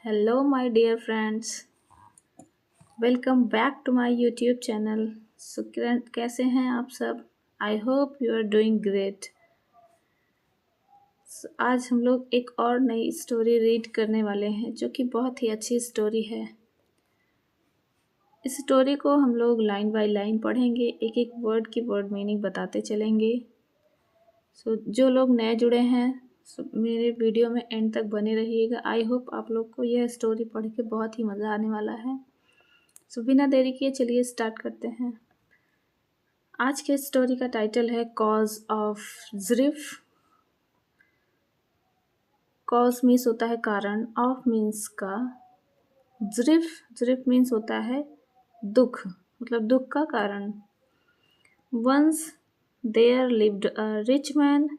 Hello, my dear friends. Welcome back to my YouTube channel. किरण कैसे हैं आप सब? I hope you are doing great. आज हम लोग एक और नई स्टोरी रीड करने वाले हैं जो कि बहुत ही अच्छी स्टोरी है. इस स्टोरी को हम लोग लाइन बाय लाइन पढ़ेंगे, एक एक वर्ड की वर्ड मीनिंग बताते चलेंगे. जो लोग नए जुड़े हैं मेरे वीडियो में एंड तक बने रहिएगा. आई होप आप लोग को यह स्टोरी पढ़ के बहुत ही मज़ा आने वाला है. बिना देरी किए चलिए स्टार्ट करते हैं. आज के स्टोरी का टाइटल है कॉज ऑफ ज़रिफ. कॉज मीन्स होता है कारण, ऑफ मीन्स का, ज़रिफ मीन्स होता है दुख, मतलब दुख का कारण. Once there lived a rich man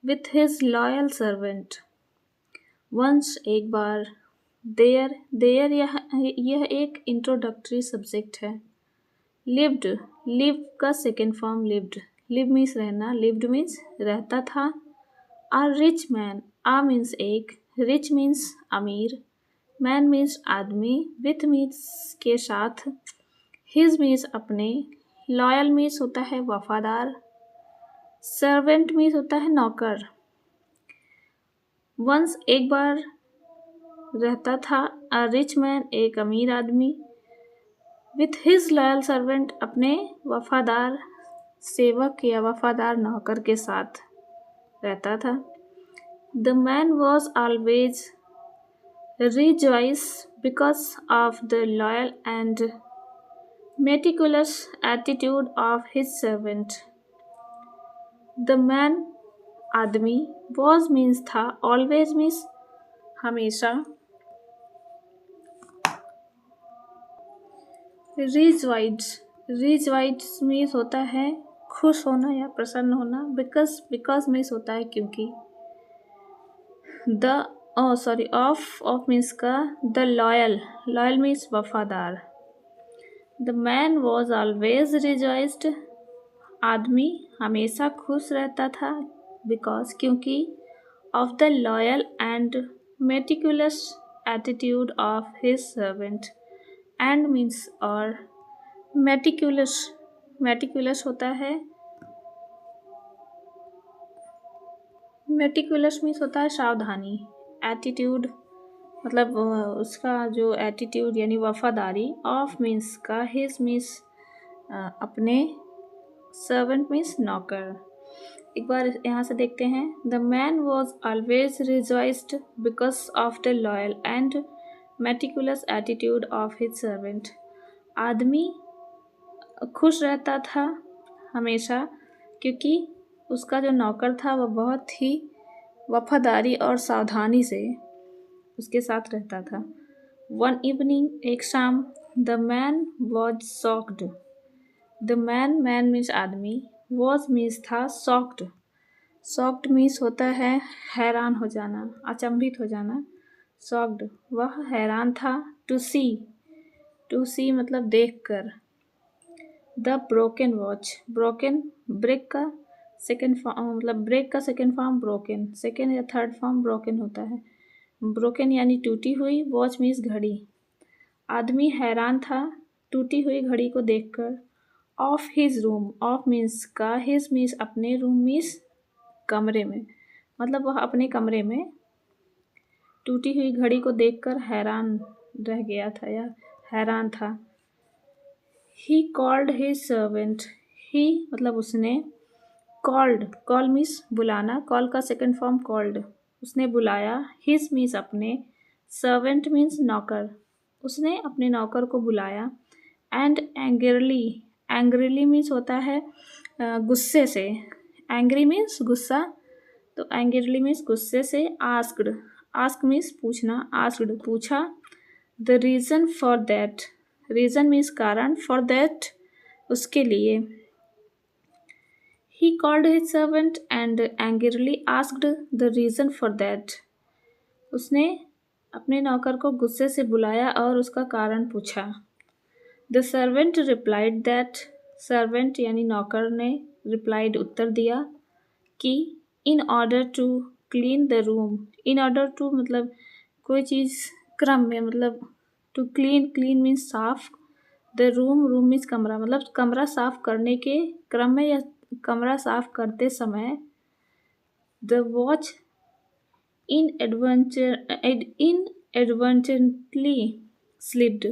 with his loyal servant. Once एक बार, देयर यह एक इंट्रोडक्टरी सब्जेक्ट है. लिव्ड, लिव का second form lived. Live means रहना, लिव्ड मीन्स रहता था. A rich man, a means एक, रिच मीन्स अमीर, मैन मीन्स आदमी, विथ मीन्स के साथ, हिज मीन्स अपने, लॉयल मीन्स होता है वफादार, सर्वेंट मीन्स होता है नौकर. वंस एक बार रहता था, अ रिच मैन एक अमीर आदमी, विथ हिज लॉयल सर्वेंट अपने वफादार सेवक या वफादार नौकर के साथ रहता था. The man was always rejoice because of the loyal and meticulous attitude of his servant. The man आदमी, वॉज मीन्स था, ऑलवेज मीन्स हमेशा, रिजॉइस मीन्स होता है खुश होना या प्रसन्न होना. बिकॉज मीन्स होता है क्योंकि. ऑफ मीन्स का, द लॉयल मीन्स वफादार. The man was always rejoiced, आदमी हमेशा खुश रहता था, बिकॉज क्योंकि, of the loyal and meticulous attitude of his servant. And means और, मेटिकुलस होता है, मेटिकुलस मीन्स होता है सावधानी. एटीट्यूड मतलब उसका जो एटीट्यूड यानी वफादारी. ऑफ मीन्स का, हिज मीन्स अपने, सर्वेंट मीन्स नौकर. एक बार यहाँ से देखते हैं. The man was always rejoiced because of the loyal and meticulous attitude of his servant. आदमी खुश रहता था हमेशा क्योंकि उसका जो नौकर था वह बहुत ही वफादारी और सावधानी से उसके साथ रहता था. वन इवनिंग, एक शाम, the man was shocked. The man means आदमी, वॉज मीन्स था, शॉक्ड मीन्स होता है हैरान हो जाना, अचंभित हो जाना. शॉक्ड, वह हैरान था. टू सी मतलब देख कर. The broken watch, broken break का सेकेंड फॉर्म, मतलब ब्रेक का सेकेंड फॉर्म ब्रोकन, सेकेंड या थर्ड फॉर्म ब्रोकन होता है. ब्रोकन यानी टूटी हुई, वॉच मीन्स घड़ी. आदमी हैरान था टूटी हुई घड़ी को देखकर. Of his room, of means का, हिज मीन्स अपने, रूम मीन्स कमरे में, मतलब वह अपने कमरे में टूटी हुई घड़ी को देखकर हैरान रह गया था या हैरान था. ही कॉल्ड हिज सर्वेंट, ही मतलब उसने, कॉल मीन्स बुलाना, कॉल का सेकंड फॉर्म कॉल्ड, उसने बुलाया. हिज मीन्स अपने, सर्वेंट मीन्स नौकर, उसने अपने नौकर को बुलाया. एंड एंग्रीली मीन्स होता है गुस्से से. एंग्री मीन्स गुस्सा, तो एंग्रीली मीन्स गुस्से से. आस्क मीन्स पूछना, आस्क्ड पूछा. The reason for that, reason means कारण, फॉर दैट उसके लिए. He called his servant and angrily asked the reason for that. उसने अपने नौकर को गुस्से से बुलाया और उसका कारण पूछा. The servant replied that, servant यानी नौकर ने रिप्लाइड उत्तर दिया कि in order to clean the room. In order to मतलब कोई चीज़ क्रम में, मतलब टू क्लीन, क्लीन मीन्स साफ, द रूम, रूम मीन्स कमरा, मतलब कमरा साफ करने के क्रम में या कमरा साफ करते समय। The watch inadvertently slipped।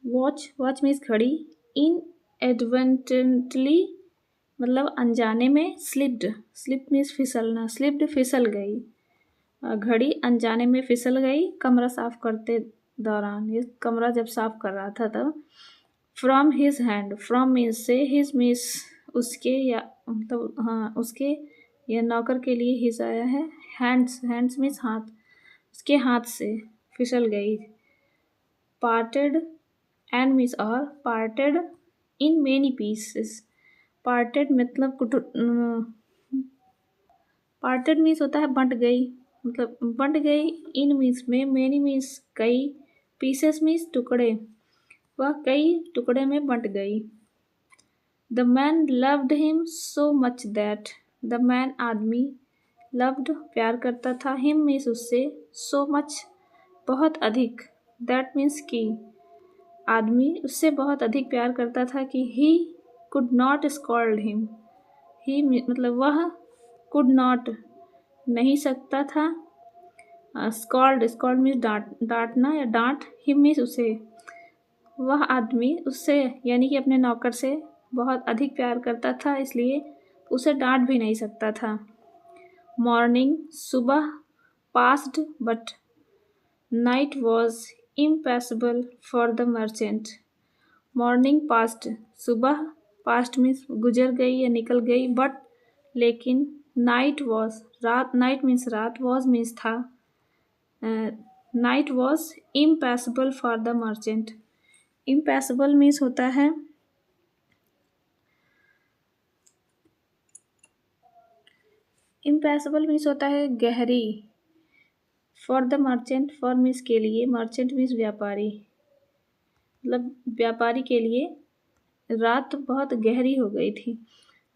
Watch, watch means घड़ी, inadvertently मतलब अनजाने में, स्लिप्ड, स्लिप मीन्स फिसलना, स्लिप्ड फिसल गई, घड़ी अनजाने में फिसल गई कमरा साफ करते दौरान, ये कमरा जब साफ कर रहा था तब। From his hand, from means से, हिज मीन्स उसके, या मतलब हाँ उसके या नौकर के लिए हिज आया है। हैंड्स, हैंड्स मीन्स हाथ, उसके हाथ से फिसल गई। पार्टेड, एंड मीन्स और, parted in many pieces, parted मतलब पार्टेड मीन्स होता है बंट गई, मतलब बंट गई, इन मीन्स में, मेनी मीन्स कई, पीसेस मीन्स टुकड़े, वह कई टुकड़े में बंट गई। The man loved him so much that, the man आदमी, लव्ड प्यार करता था, हिम मीन्स उससे, सो मच बहुत अधिक, दैट मीन्स कि आदमी उससे बहुत अधिक प्यार करता था कि he could not scold him, he मतलब वह, कुड नॉट नहीं सकता था, स्कॉल्ड, स्कॉल्ड मीन्स डांटना या डांट, हिम मीन्स उसे, वह आदमी उससे यानी कि अपने नौकर से बहुत अधिक प्यार करता था, इसलिए उसे डांट भी नहीं सकता था। मॉर्निंग, सुबह, passed but night was impossible for the merchant. Morning past, सुबह, पास्ट मीन्स गुजर गई या निकल गई, बट लेकिन, नाइट वॉज रात, नाइट मीन्स रात, वॉज मीन्स था, night was impossible for the merchant. Impossible means होता है, इम्पॉसिबल मीन्स होता है गहरी, for the merchant, for means के लिए, मर्चेंट मीन्स व्यापारी, मतलब व्यापारी के लिए रात बहुत गहरी हो गई थी।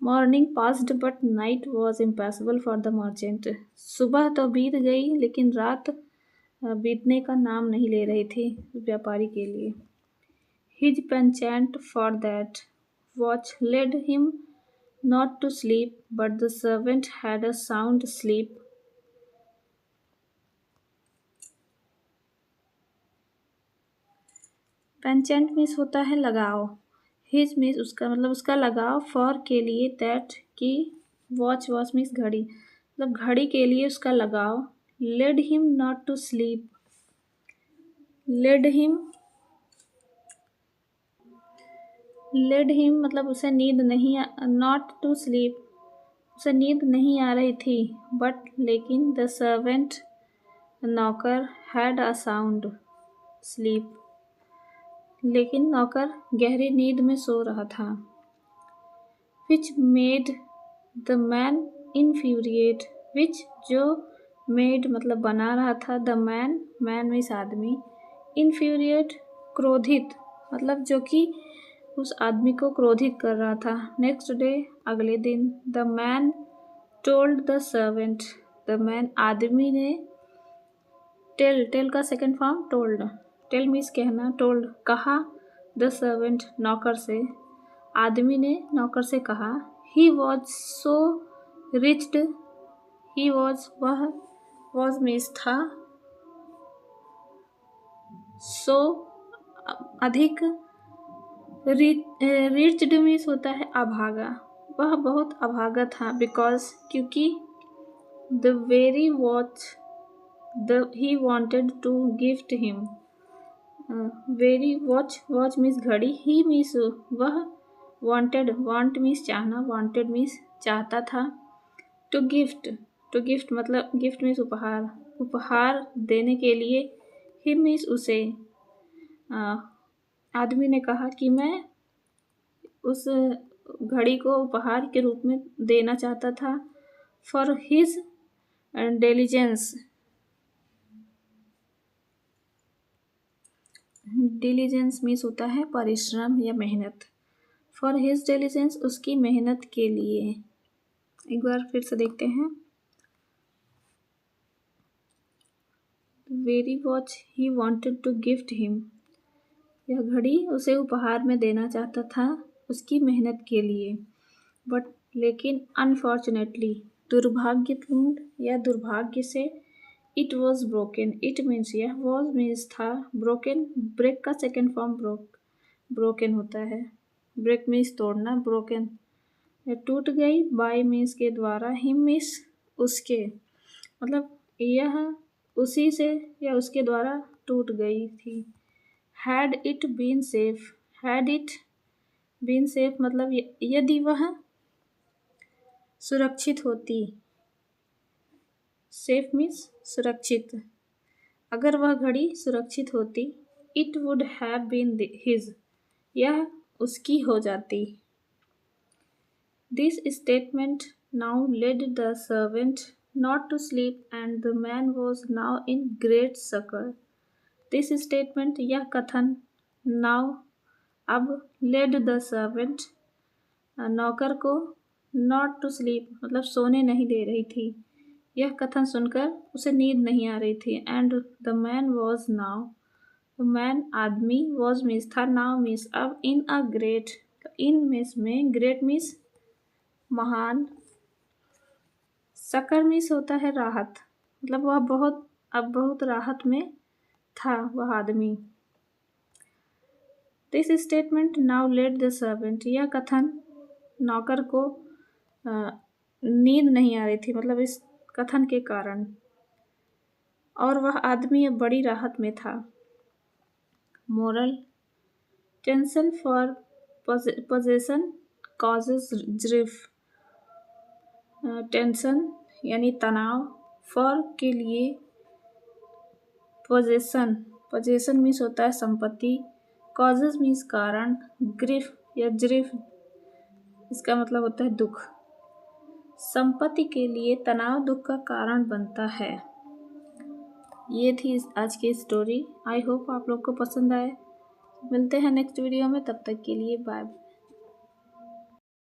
Morning passed but night was impossible for the merchant. सुबह तो बीत गई लेकिन रात बीतने का नाम नहीं ले रही थी व्यापारी के लिए। His penchant for that watch led him not to sleep but the servant had a sound sleep. Penchant means होता है लगाव, हिज मीन्स उसका, मतलब उसका लगाव, फॉर के लिए, दैट की, वॉच, वॉच मीन्स घड़ी, मतलब घड़ी के लिए उसका लगाव। Led him not to sleep, led him, led him मतलब उसे नींद नहीं, नॉट टू स्लीप उसे नींद नहीं आ रही थी, बट लेकिन, द सर्वेंट नौकर, हैड अ साउंड स्लीप लेकिन नौकर गहरी नींद में सो रहा था। Which made the man infuriate, which जो, मेड मतलब बना रहा था, द मैन, मैन मीन्स आदमी, इन्फ्यूरिएट क्रोधित, मतलब जो कि उस आदमी को क्रोधित कर रहा था। नेक्स्ट डे, अगले दिन, the man told the servant, the man आदमी ने, टेल, टेल का second form told, tell means कहना, टोल्ड कहा, द सर्वेंट नौकर से, आदमी ने नौकर से कहा। He was so wretched, he was वह, वॉज मीन्स था, सो अधिक, रिच्ड मीन्स होता है अभागा, वह बहुत अभागा था, बिकॉज क्योंकि, the very watch he wanted to gift him, very watch, watch means घड़ी, ही मीन्स वह, वांटेड, वांट मीन्स चाहना, वांटेड मीन्स चाहता था, टू गिफ्ट, टू गिफ्ट मतलब गिफ्ट मीन्स उपहार, उपहार देने के लिए, ही मीन्स उसे, आदमी ने कहा कि मैं उस घड़ी को उपहार के रूप में देना चाहता था, for his diligence, diligence means होता है परिश्रम या मेहनत, फॉर हिज डिलीजेंस उसकी मेहनत के लिए। एक बार फिर से देखते हैं। Very watch he wanted to gift him. यह घड़ी उसे उपहार में देना चाहता था उसकी मेहनत के लिए। बट लेकिन अनफॉर्चुनेटली दुर्भाग्यपूर्ण या दुर्भाग्य से it was broken. It means यह वॉज मीन्स था, ब्रोकन ब्रेक का सेकेंड फॉर्म ब्रोकन होता है। ब्रेक मीन्स तोड़ना, ब्रोकन टूट गई। बाय मीन्स के द्वारा, हिम मीन्स उसके, मतलब यह उसी से या उसके द्वारा टूट गई थी। Had it been safe, had it been safe मतलब यदि वह सुरक्षित होती। सेफ मीन्स सुरक्षित। अगर वह घड़ी सुरक्षित होती, it would have been his, यह उसकी हो जाती। This statement now led the servant not to sleep and the man was now in great succor. This statement, यह कथन, now अब, led the servant नौकर को, not to sleep मतलब सोने नहीं दे रही थी। यह कथन सुनकर उसे नींद नहीं आ रही थी। and the man was now, the man आदमी, was मीन्स था, now मीन्स अब, in a great, in means में, great मीन्स महान, सकर मीन्स होता है राहत, मतलब वह बहुत राहत में था वह आदमी। This statement now let the servant, यह कथन नौकर को नींद नहीं आ रही थी, मतलब इस कथन के कारण, और वह आदमी अब बड़ी राहत में था। Moral, tension for possession causes grief. Tension यानी तनाव, फॉर के लिए, पोजेशन मीन्स होता है संपत्ति, कॉजेज मीन्स कारण, ग्रीफ या ग्रीफ इसका मतलब होता है दुख। संपत्ति के लिए तनाव दुख का कारण बनता है। ये थी आज की स्टोरी। आई होप आप लोग को पसंद आए। मिलते हैं नेक्स्ट वीडियो में, तब तक के लिए बाय।